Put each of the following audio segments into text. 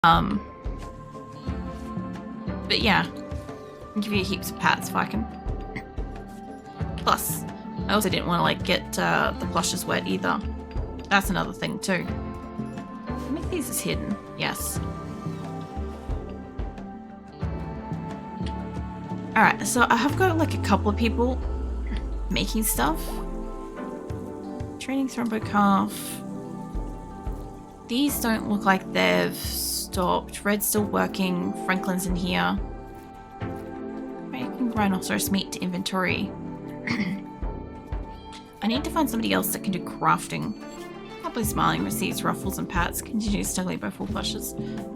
But yeah, I'll give you heaps of pats if I can. Plus, I also didn't want to like get the plushes wet either. That's another thing too. Make these as hidden. Yes. Alright, so I have got like a couple of people making stuff. Training thrombo calf. These don't look like they've stopped. Red's still working. Franklin's in here. Making rhinoceros meat to inventory. I need to find somebody else that can do crafting. Happily smiling receives ruffles and pats. Continue snuggling by full plushes.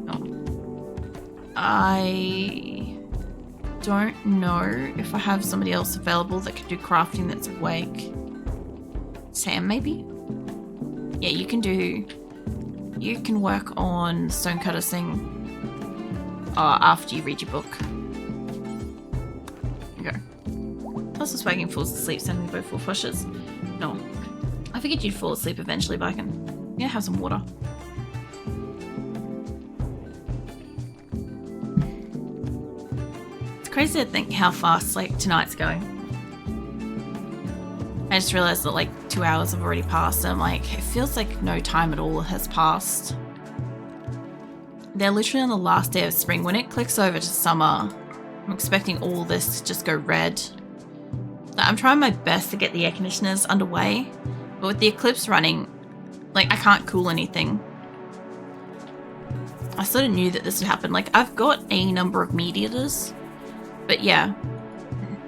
Oh. I don't know if I have somebody else available that can do crafting that's awake. Sam, maybe? Yeah, you can work on stonecutter thing after you read your book. There you go. Plus was wagging falls asleep, sending both full flushes. No. I figured you'd fall asleep eventually, but I can have some water. It's crazy to think how fast like tonight's going. I just realized that like 2 hours have already passed and I'm like, it feels like no time at all has passed. They're literally on the last day of spring. When it clicks over to summer, I'm expecting all this to just go red. I'm trying my best to get the air conditioners underway, but with the eclipse running, like I can't cool anything. I sort of knew that this would happen. Like I've got a number of meat eaters, but yeah,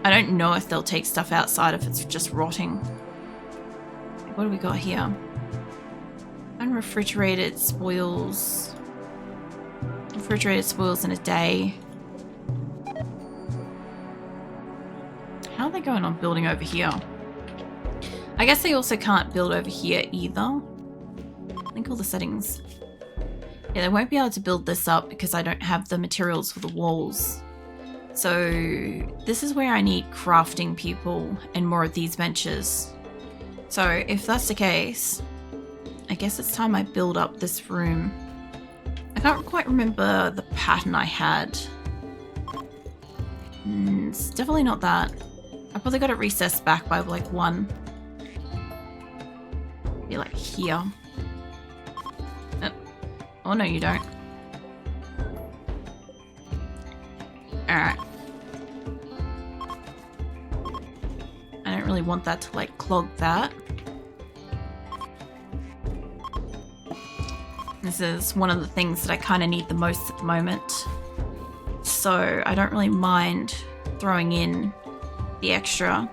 I don't know if they'll take stuff outside if it's just rotting. What do we got here? Unrefrigerated spoils. Refrigerated spoils in a day. How are they going on building over here? I guess they also can't build over here either. I think all the settings. Yeah, they won't be able to build this up because I don't have the materials for the walls. So this is where I need crafting people and more of these benches. So if that's the case, I guess it's time I build up this room. I can't quite remember the pattern I had. It's definitely not that. I probably got it recessed back by like one. Be like here. Oh no, you don't. Alright. I don't really want that to like clog that. This is one of the things that I kind of need the most at the moment. So I don't really mind throwing in the extra.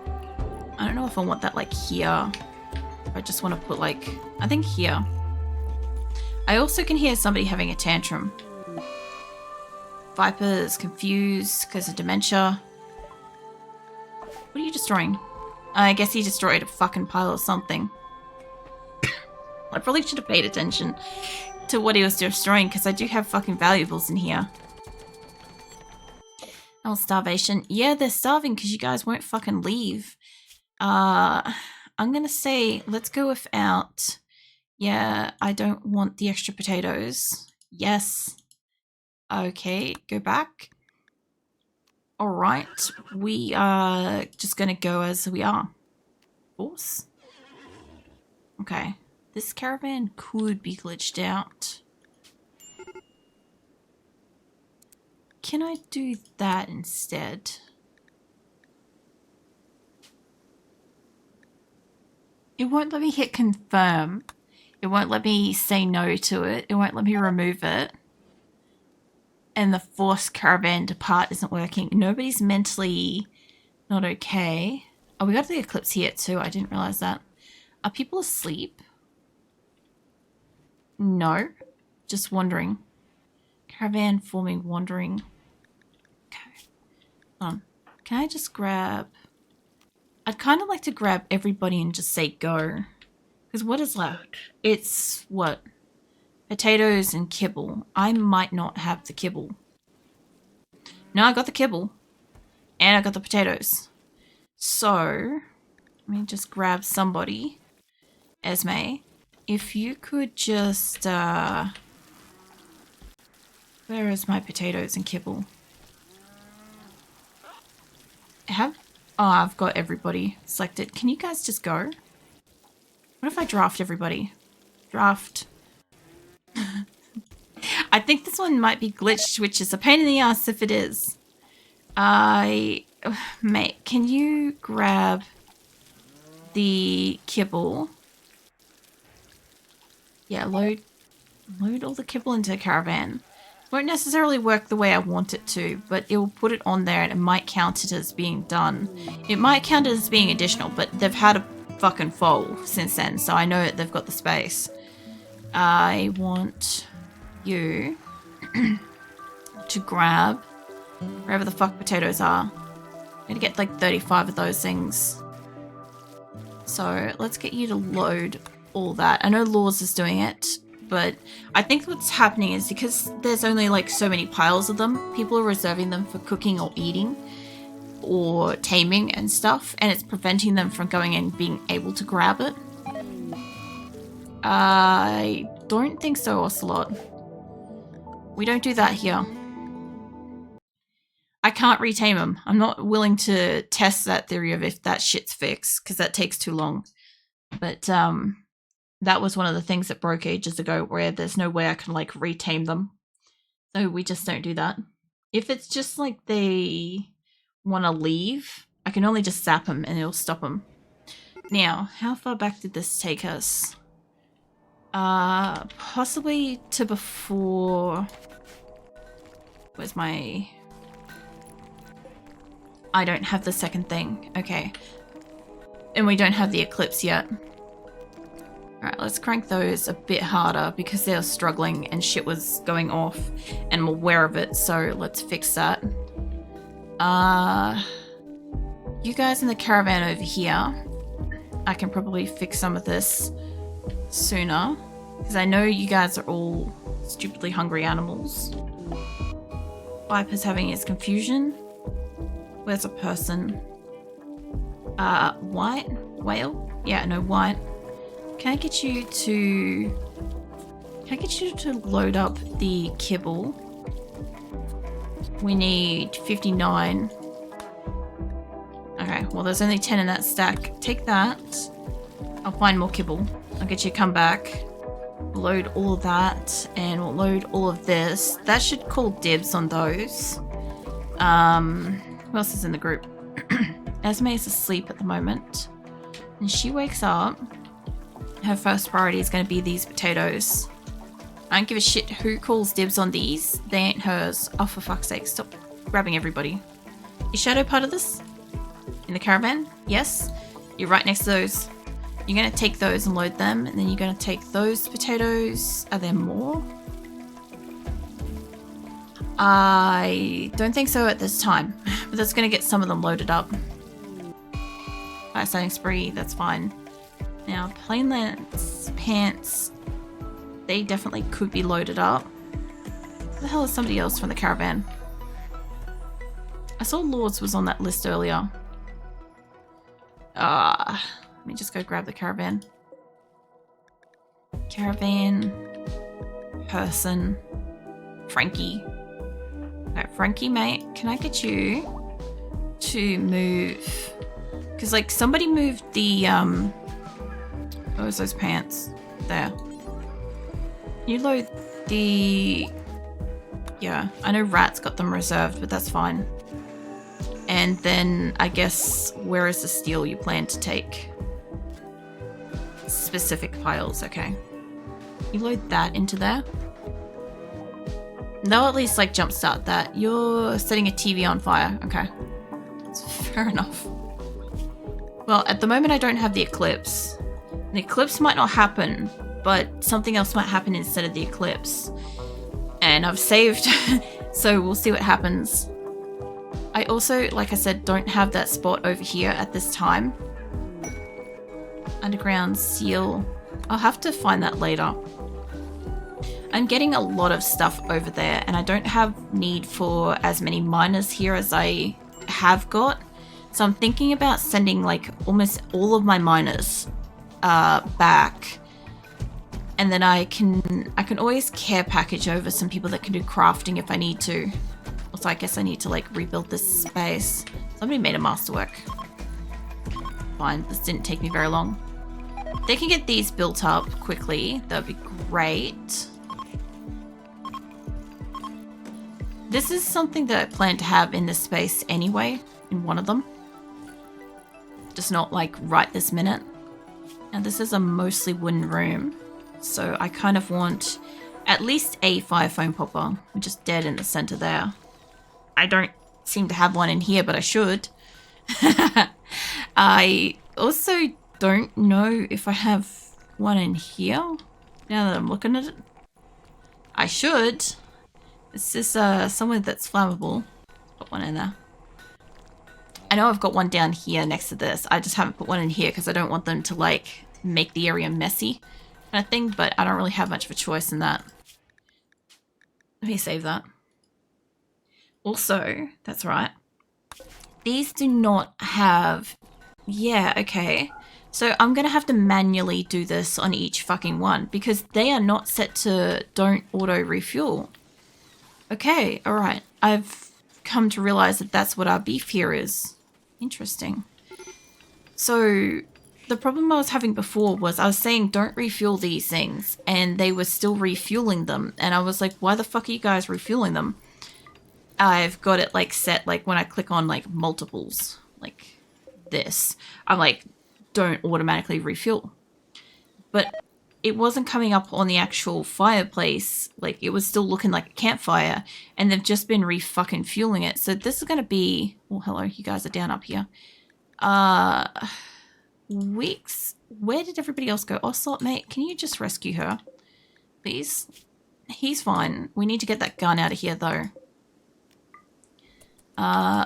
I don't know if I want that like here. I just want to put like, I think here. I also can hear somebody having a tantrum. Viper is confused because of dementia. What are you destroying? I guess he destroyed a fucking pile of something. I probably should have paid attention to what he was destroying because I do have fucking valuables in here. Oh, starvation. Yeah, they're starving because you guys won't fucking leave. I'm gonna say let's go without. Yeah, I don't want the extra potatoes. Yes. Okay, go back. Alright, we are just gonna go as we are. Of course. Okay, this caravan could be glitched out. Can I do that instead? It won't let me hit confirm. It won't let me say no to it. It won't let me remove it. And the forced caravan depart isn't working. Nobody's mentally not okay. Oh, we got the eclipse here too. I didn't realize that. Are people asleep? No. Just wandering. Caravan forming wandering. Okay. Hold on. Can I just grab... I'd kind of like to grab everybody and just say go. Because what is left? It's what? Potatoes and kibble. I might not have the kibble. No, I got the kibble. And I got the potatoes. So, let me just grab somebody. Esme, if you could just Where is my potatoes and kibble? Oh, I've got everybody selected. Can you guys just go? What if I draft everybody? Draft. I think this one might be glitched, which is a pain in the ass if it is. Mate, can you grab the kibble? Yeah, load all the kibble into a caravan. Won't necessarily work the way I want it to, but it will put it on there and it might count it as being done. It might count it as being additional, but they've had a fucking foal since then, so I know that they've got the space. I want you to grab wherever the fuck potatoes are. I'm gonna get like 35 of those things. So let's get you to load all that. I know Laws is doing it, but I think what's happening is because there's only like so many piles of them, people are reserving them for cooking or eating or taming and stuff, and it's preventing them from going and being able to grab it. I don't think so, Ocelot. We don't do that here. I can't retame them. I'm not willing to test that theory of if that shit's fixed, because that takes too long. But that was one of the things that broke ages ago, where there's no way I can like retame them. So we just don't do that. If it's just like they want to leave, I can only just zap them and it'll stop them. Now, how far back did this take us? Possibly to before... Where's my... I don't have the second thing. Okay. And we don't have the eclipse yet. Alright, let's crank those a bit harder because they were struggling and shit was going off and I'm aware of it, so let's fix that. You guys in the caravan over here, I can probably fix some of this sooner because I know you guys are all stupidly hungry animals. Viper's having his confusion. Where's a person? White? Whale? Yeah, no, white. Can I get you to load up the kibble? We need 59. Okay, well there's only 10 in that stack. Take that. I'll find more kibble. I'll get you to come back. Load all of that, and we'll load all of this. That should call dibs on those. Who else is in the group? Esme is asleep at the moment. And she wakes up. Her first priority is going to be these potatoes. I don't give a shit who calls dibs on these. They ain't hers. Oh, for fuck's sake, stop grabbing everybody. Is Shadow part of this? In the caravan? Yes. You're right next to those. You're going to take those and load them. And then you're going to take those potatoes. Are there more? I don't think so at this time. But that's going to get some of them loaded up. Fire starting spree, that's fine. Now, plain lance pants, they definitely could be loaded up. Where the hell is somebody else from the caravan? I saw Lords was on that list earlier. Let me just go grab the caravan. Caravan, person, Frankie. Okay, Frankie, mate, can I get you to move? Because, like, somebody moved the, what was those pants? There. You load the... Yeah, I know Rat's got them reserved, but that's fine. And then, I guess, where is the steel you plan to take? Specific piles, okay. You load that into there. They'll at least, like, jumpstart that. You're setting a TV on fire. Okay. That's fair enough. Well, at the moment I don't have the eclipse. The eclipse might not happen, but something else might happen instead of the eclipse. And I've saved, so we'll see what happens. I also, like I said, don't have that spot over here at this time. Underground seal. I'll have to find that later. I'm getting a lot of stuff over there, and I don't have need for as many miners here as I have got. So I'm thinking about sending like almost all of my miners back. And And then I can always care package over some people that can do crafting if I need to. Also, I guess I need to like rebuild this space. Somebody made a masterwork. Fine, this didn't take me very long. If they can get these built up quickly, that would be great. This is something that I plan to have in this space anyway, in one of them. Just not like right this minute. And this is a mostly wooden room, so I kind of want at least a fire foam popper, which is dead in the center there. I don't seem to have one in here, but I should. I also don't know if I have one in here, now that I'm looking at it. I should. This is somewhere that's flammable. Put one in there. I know I've got one down here next to this. I just haven't put one in here because I don't want them to like make the area messy kind of thing, but I don't really have much of a choice in that. Let me save that. Also, that's right. These do not have... Yeah, okay. So I'm going to have to manually do this on each fucking one because they are not set to don't auto refuel. Okay, alright. I've come to realize that that's what our beef here is. Interesting. So the problem I was having before was I was saying don't refuel these things and they were still refueling them. And I was like, why the fuck are you guys refueling them? I've got it like set like when I click on like multiples like this, I'm like don't automatically refuel. But it wasn't coming up on the actual fireplace. Like it was still looking like a campfire and they've just been re-fucking fueling it. So this is going to be... Oh, hello. You guys are down up here. Weeks. Where did everybody else go? Ocelot, mate, can you just rescue her? Please? He's fine. We need to get that gun out of here though.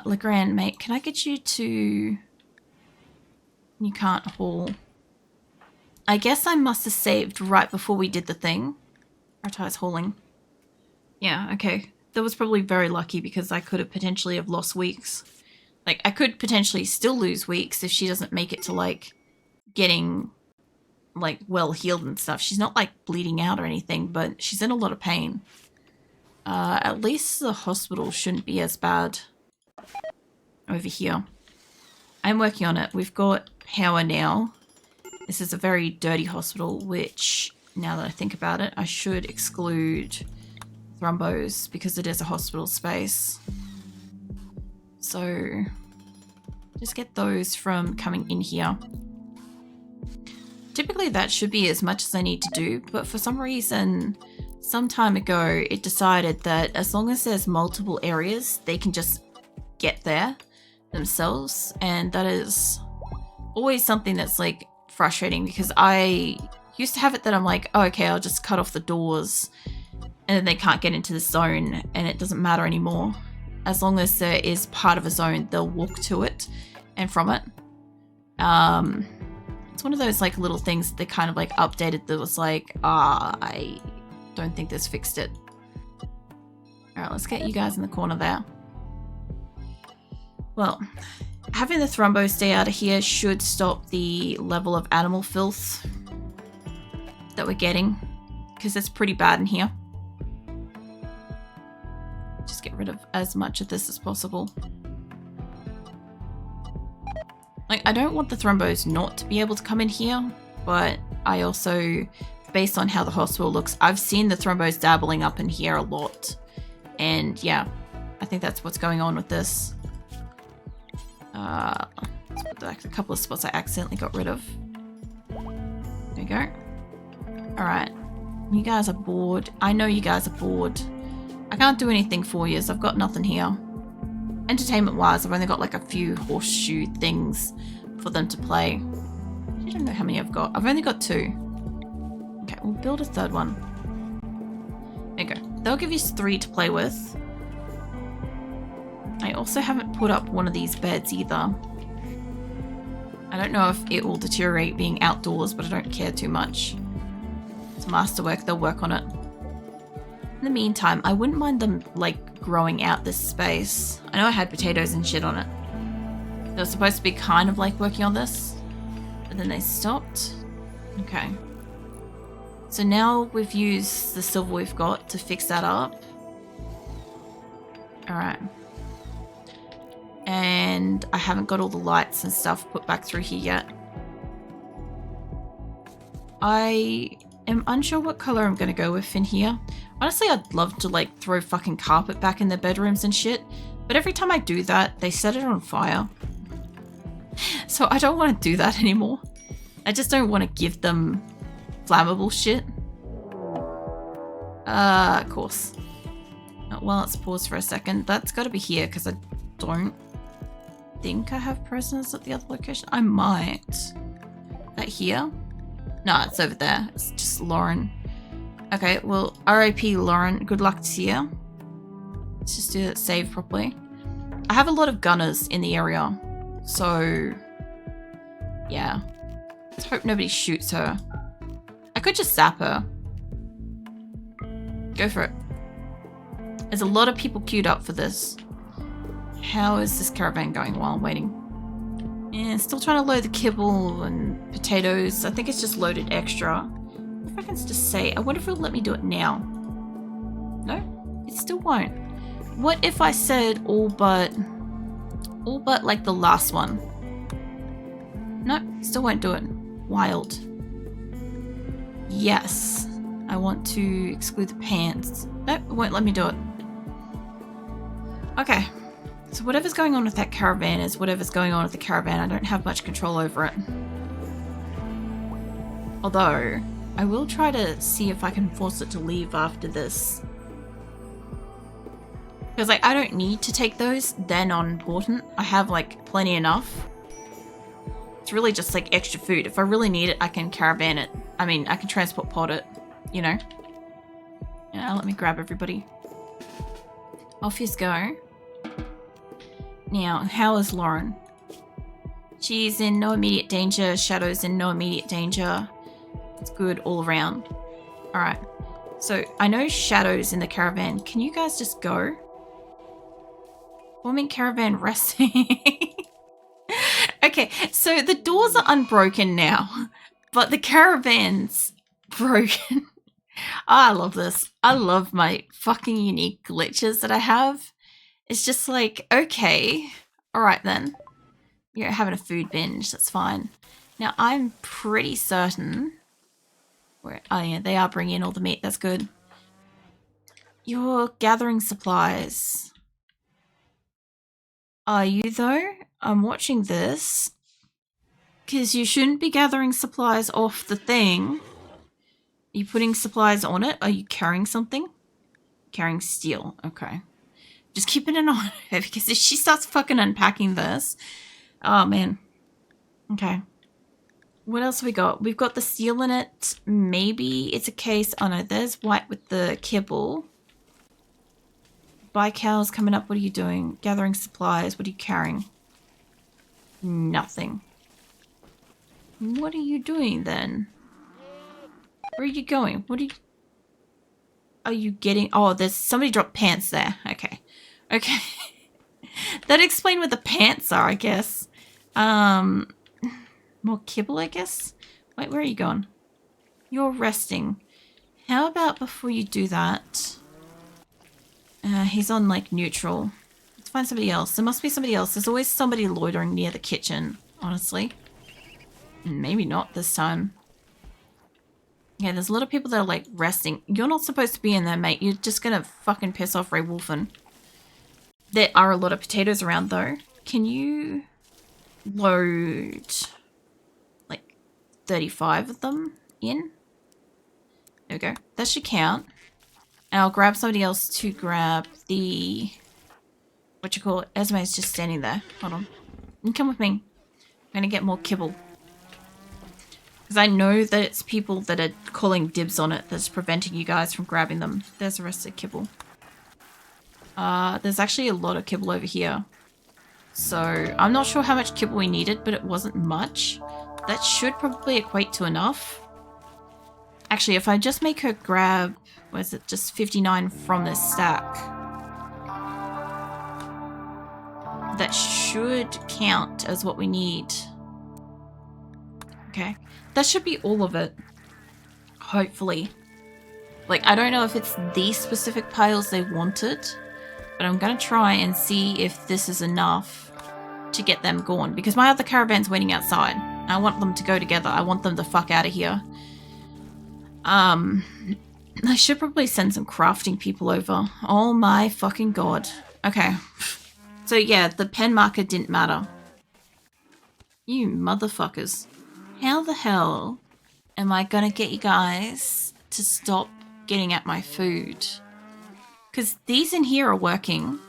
Legrand, mate, can I get you to... You can't haul... I guess I must have saved right before we did the thing. Prioritize hauling. Yeah, okay. That was probably very lucky because I could have potentially have lost weeks. Like, I could potentially still lose weeks if she doesn't make it to, like, getting, like, well healed and stuff. She's not, like, bleeding out or anything, but she's in a lot of pain. At least the hospital shouldn't be as bad over here. I'm working on it. We've got power now. This is a very dirty hospital, which, now that I think about it, I should exclude thrombos because it is a hospital space. So, just get those from coming in here. Typically that should be as much as I need to do, but for some reason, some time ago, it decided that as long as there's multiple areas, they can just get there themselves, and that is always something that's like frustrating because I used to have it that I'm like, oh, okay, I'll just cut off the doors and then they can't get into the zone and it doesn't matter anymore. As long as there is part of a zone, they'll walk to it and from it. It's one of those like little things that they kind of like updated that was like, I don't think this fixed it. All right, let's get you guys in the corner there. Well, having the thrombo stay out of here should stop the level of animal filth that we're getting, because it's pretty bad in here. Just get rid of as much of this as possible. Like, I don't want the thrombos not to be able to come in here, but I also, based on how the hospital looks, I've seen the thrombos dabbling up in here a lot. And yeah, I think that's what's going on with this. Let's put back a couple of spots I accidentally got rid of. There we go. Alright. You guys are bored. I know you guys are bored. I can't do anything for you, so I've got nothing here. Entertainment-wise, I've only got like a few horseshoe things for them to play. I don't know how many I've got. I've only got 2. Okay, we'll build a 3rd one. There you go. They'll give you 3 to play with. I also haven't put up one of these beds either. I don't know if it will deteriorate being outdoors, but I don't care too much. It's masterwork, they'll work on it. In the meantime, I wouldn't mind them, like, growing out this space. I know I had potatoes and shit on it. They were supposed to be kind of like working on this, but then they stopped. Okay. So now we've used the silver we've got to fix that up. Alright. And I haven't got all the lights and stuff put back through here yet. I am unsure what color I'm going to go with in here. Honestly, I'd love to like throw fucking carpet back in their bedrooms and shit. But every time I do that, they set it on fire. So I don't want to do that anymore. I just don't want to give them flammable shit. Of course. Well, let's pause for a second. That's got to be here because I don't think I have prisoners at the other location. I might. That here? No, it's over there. It's just Lauren. Okay, well, RIP Lauren. Good luck to you. Let's just do it, save properly. I have a lot of gunners in the area. So, yeah. Let's hope nobody shoots her. I could just zap her. Go for it. There's a lot of people queued up for this. How is this caravan going while I'm waiting? Yeah, still trying to load the kibble and potatoes. I think it's just loaded extra. If I can just say, I wonder if it'll let me do it now. No, it still won't. What if I said all but like the last one? No, still won't do it. Wild. Yes, I want to exclude the pants. Nope, it won't let me do it. Okay, so whatever's going on with that caravan is whatever's going on with the caravan. I don't have much control over it. Although, I will try to see if I can force it to leave after this. Because like, I don't need to take those. They're not important. I have like plenty enough. It's really just like extra food. If I really need it, I can caravan it. I mean, I can transport pod it, you know. Yeah, let me grab everybody. Off you go. Now, how is Lauren? She's in no immediate danger. Shadow's in no immediate danger. It's good all around. Alright. So, I know Shadow's in the caravan. Can you guys just go? Forming caravan resting. Okay, so the doors are unbroken now. But the caravan's broken. I love this. I love my fucking unique glitches that I have. It's just like, okay, all right then. You're having a food binge, that's fine. Now, I'm pretty certain... oh yeah, they are bringing in all the meat, that's good. You're gathering supplies. Are you though? I'm watching this. Because you shouldn't be gathering supplies off the thing. Are you putting supplies on it? Are you carrying something? Carrying steel. Okay. Just keeping an eye on her because if she starts fucking unpacking this... Oh, man. Okay. What else have we got? We've got the steel in it. Maybe it's a case... Oh, no. There's white with the kibble. Buy cows coming up. What are you doing? Gathering supplies. What are you carrying? Nothing. What are you doing then? Where are you going? What are you... Are you getting... Oh, there's... Somebody dropped pants there. Okay. Okay. That explains what the pants are, I guess. More kibble, I guess? Wait, where are you going? You're resting. How about before you do that... he's on, like, neutral. Let's find somebody else. There must be somebody else. There's always somebody loitering near the kitchen, honestly. Maybe not this time. Yeah, there's a lot of people that are, like, resting. You're not supposed to be in there, mate. You're just gonna fucking piss off Ray Wolfen. There are a lot of potatoes around, though. Can you load, like, 35 of them in? There we go. That should count. And I'll grab somebody else to grab the... What you call it? Esme's just standing there. Hold on. You come with me. I'm gonna get more kibble. Because I know that it's people that are calling dibs on it that's preventing you guys from grabbing them. There's the rest of the kibble. There's actually a lot of kibble over here. So, I'm not sure how much kibble we needed, but it wasn't much. That should probably equate to enough. Actually, if I just make her grab... What is it? Just 59 from this stack. That should count as what we need. Okay. That should be all of it. Hopefully. Like, I don't know if it's these specific piles they wanted, but I'm going to try and see if this is enough to get them gone. Because my other caravan's waiting outside. I want them to go together. I want them to fuck out of here. I should probably send some crafting people over. Oh my fucking god. Okay. So yeah, the pen marker didn't matter. You motherfuckers. How the hell am I gonna get you guys to stop getting at my food? Because these in here are working.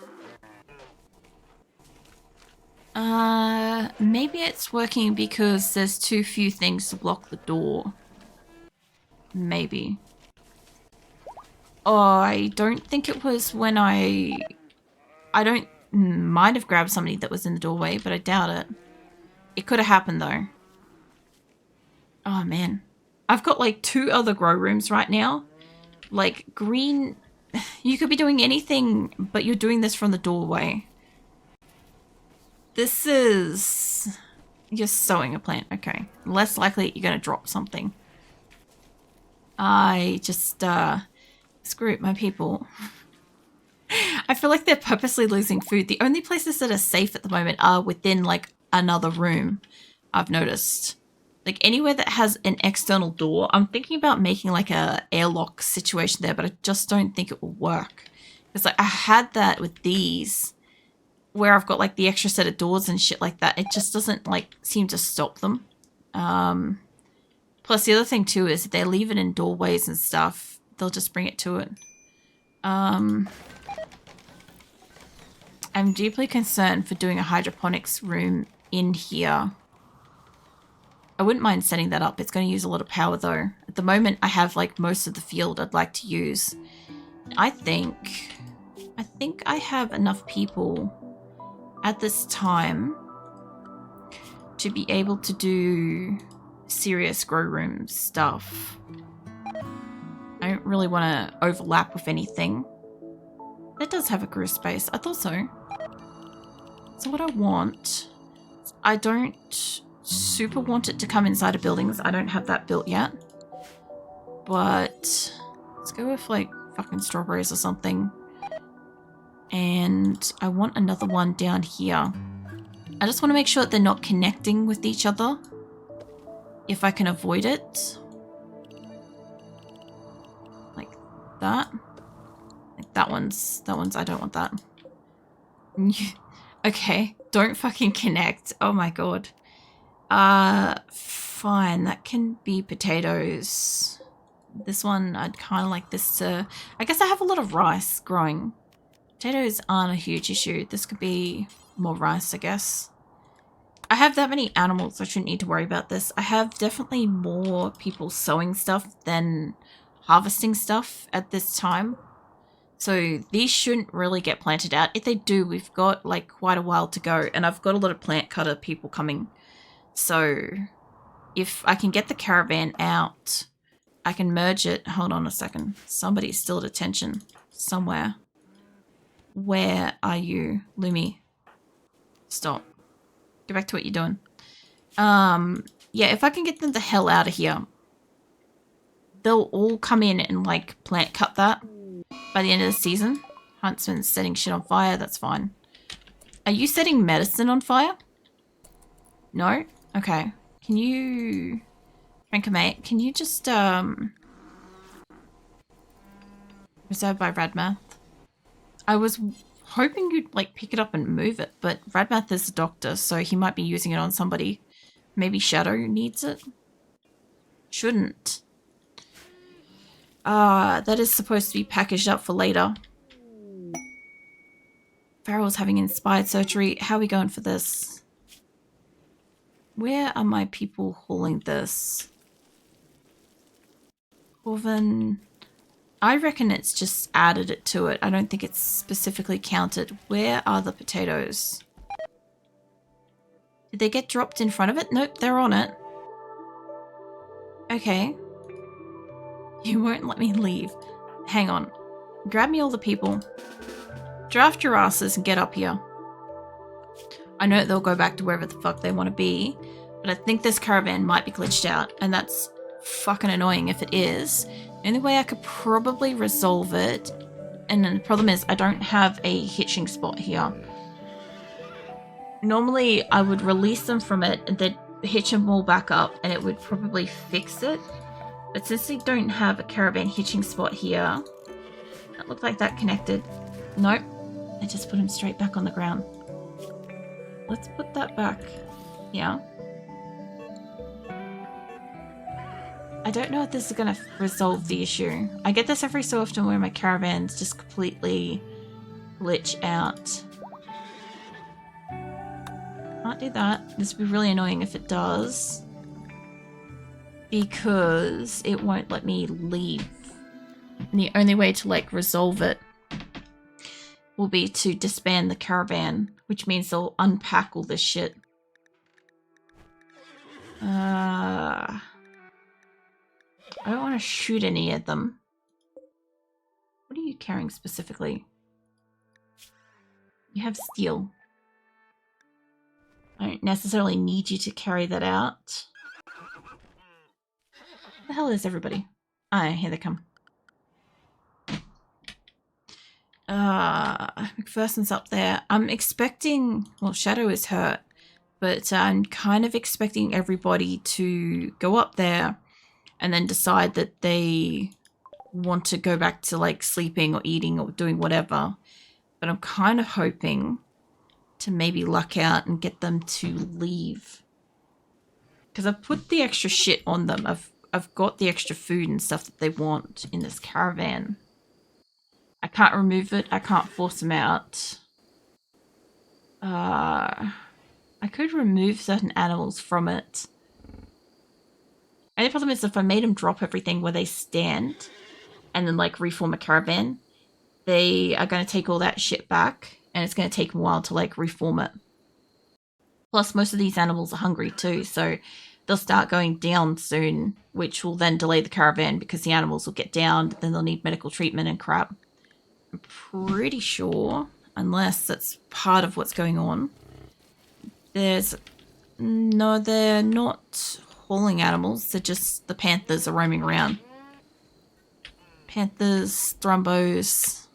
Maybe it's working because there's too few things to block the door. Maybe. Oh, I don't think it was when I might have grabbed somebody that was in the doorway, but I doubt it. It could have happened though. Oh man. I've got like 2 other grow rooms right now. Like green, you could be doing anything, but you're doing this from the doorway. This is, you're sowing a plant. Okay. Less likely you're going to drop something. I just, screw it, my people. I feel like they're purposely losing food. The only places that are safe at the moment are within like another room, I've noticed. Like anywhere that has an external door, I'm thinking about making like a airlock situation there, but I just don't think it will work. Because like I had that with these, where I've got like the extra set of doors and shit like that. It just doesn't like seem to stop them. Plus the other thing too is if they leave it in doorways and stuff, they'll just bring it to it. I'm deeply concerned for doing a hydroponics room in here. I wouldn't mind setting that up. It's going to use a lot of power though. At the moment, I have like most of the field I'd like to use. I think I have enough people at this time to be able to do serious grow room stuff. I don't really want to overlap with anything. That does have a grew space. I thought so. So what I want, I don't super want it to come inside of buildings. I don't have that built yet. But let's go with like fucking strawberries or something. And I want another one down here. I just want to make sure that they're not connecting with each other. If I can avoid it. Like that. Like that one's, I don't want that. Okay, don't fucking connect. Oh my god. Fine, that can be potatoes. This one, I'd kind of like this to... I guess I have a lot of rice growing. Potatoes aren't a huge issue. This could be more rice, I guess. I have that many animals, I shouldn't need to worry about this. I have definitely more people sowing stuff than harvesting stuff at this time. So these shouldn't really get planted out. If they do, we've got like quite a while to go. And I've got a lot of plant cutter people coming. So if I can get the caravan out, I can merge it. Hold on a second. Somebody's still at attention somewhere. Where are you, Lumi? Stop. Go back to what you're doing. Yeah, if I can get them the hell out of here, they'll all come in and like plant cut that by the end of the season. Huntsman's setting shit on fire. That's fine. Are you setting medicine on fire? No? Okay. Can you... Frankomate, can you just, reserved by Radmath? I was hoping you'd, like, pick it up and move it, but Radmath is a doctor, so he might be using it on somebody. Maybe Shadow needs it? Shouldn't. That is supposed to be packaged up for later. Farrell's having inspired surgery. How are we going for this? Where are my people hauling this? Corvin. I reckon it's just added it to it. I don't think it's specifically counted. Where are the potatoes? Did they get dropped in front of it? Nope, they're on it. Okay. You won't let me leave. Hang on. Grab me all the people. Draft your asses and get up here. I know they'll go back to wherever the fuck they want to be, but I think this caravan might be glitched out, and that's fucking annoying if it is. The only way I could probably resolve it, and then the problem is I don't have a hitching spot here. Normally I would release them from it and then hitch them all back up and it would probably fix it. But since they don't have a caravan hitching spot here, it looked like that connected. Nope, I just put him straight back on the ground. Let's put that back here. I don't know if this is going to resolve the issue. I get this every so often where my caravans just completely glitch out. Can't do that. This would be really annoying if it does, because it won't let me leave. And the only way to like resolve it will be to disband the caravan, which means they'll unpack all this shit. I don't want to shoot any of them. What are you carrying specifically? You have steel. I don't necessarily need you to carry that out. Where the hell is everybody? Ah, here they come. McPherson's up there. I'm expecting... Well, Shadow is hurt. But I'm kind of expecting everybody to go up there and then decide that they want to go back to like sleeping or eating or doing whatever. But I'm kind of hoping to maybe luck out and get them to leave. Because I've put the extra shit on them. I've got the extra food and stuff that they want in this caravan. I can't remove it. I can't force them out. I could remove certain animals from it. And the problem is if I made them drop everything where they stand and then like reform a caravan, they are going to take all that shit back and it's going to take a while to like reform it. Plus most of these animals are hungry too, so they'll start going down soon, which will then delay the caravan because the animals will get down, then they'll need medical treatment and crap. I'm pretty sure, unless that's part of what's going on, no, they're not hauling animals, they're just the panthers are roaming around. Panthers, thrombos.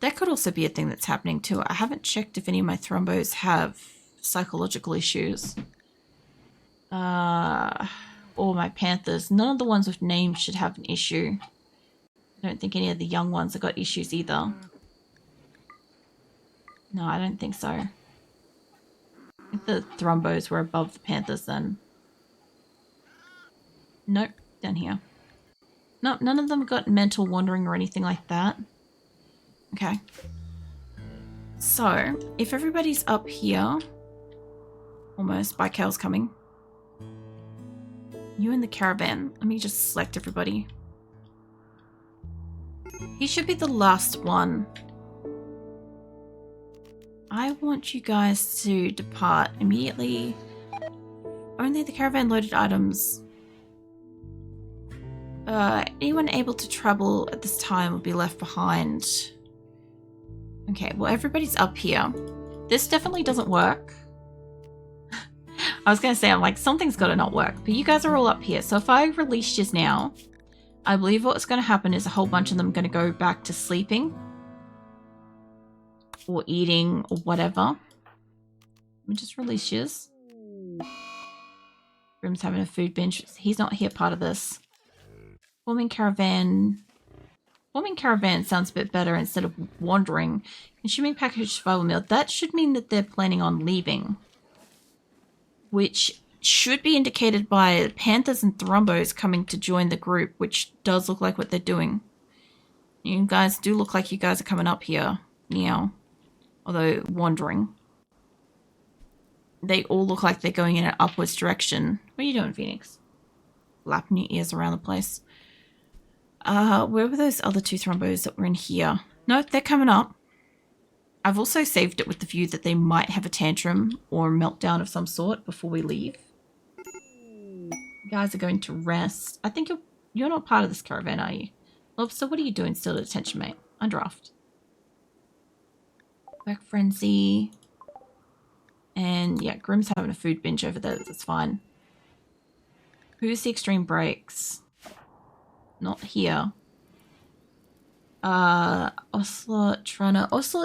That could also be a thing that's happening too. I haven't checked if any of my thrombos have psychological issues. Or my panthers. None of the ones with names should have an issue. I don't think any of the young ones have got issues either. No, I don't think so. I think the thrombos were above the panthers then. Nope, down here. Nope, none of them got mental wandering or anything like that. Okay. So, if everybody's up here, almost, Bikel's coming. You in the caravan. Let me just select everybody. He should be the last one. I want you guys to depart immediately. Only the caravan loaded items. Anyone able to travel at this time will be left behind. Okay, well everybody's up here. This definitely doesn't work. I was going to say, I'm like, something's got to not work. But you guys are all up here. So if I release you now, I believe what's going to happen is a whole bunch of them are going to go back to sleeping. Or eating or whatever. Let me just release you. Grim's having a food binge. He's not here part of this. Forming caravan. Forming caravan sounds a bit better instead of wandering. Consuming packaged survival meal. That should mean that they're planning on leaving. Which should be indicated by panthers and thrombos coming to join the group, which does look like what they're doing. You guys do look like you guys are coming up here. Meow. Although wandering. They all look like they're going in an upwards direction. What are you doing, Phoenix? Lapping your ears around the place. Where were those other two thrombos that were in here? No, they're coming up. I've also saved it with the view that they might have a tantrum or a meltdown of some sort before we leave. You guys are going to rest. I think you're not part of this caravan, are you? Lobster, what are you doing still at attention, mate? Undraft. Work frenzy. And yeah, Grim's having a food binge over there. That's fine. Who's the extreme brakes? Not here. Ocelot, Trana. Ocelot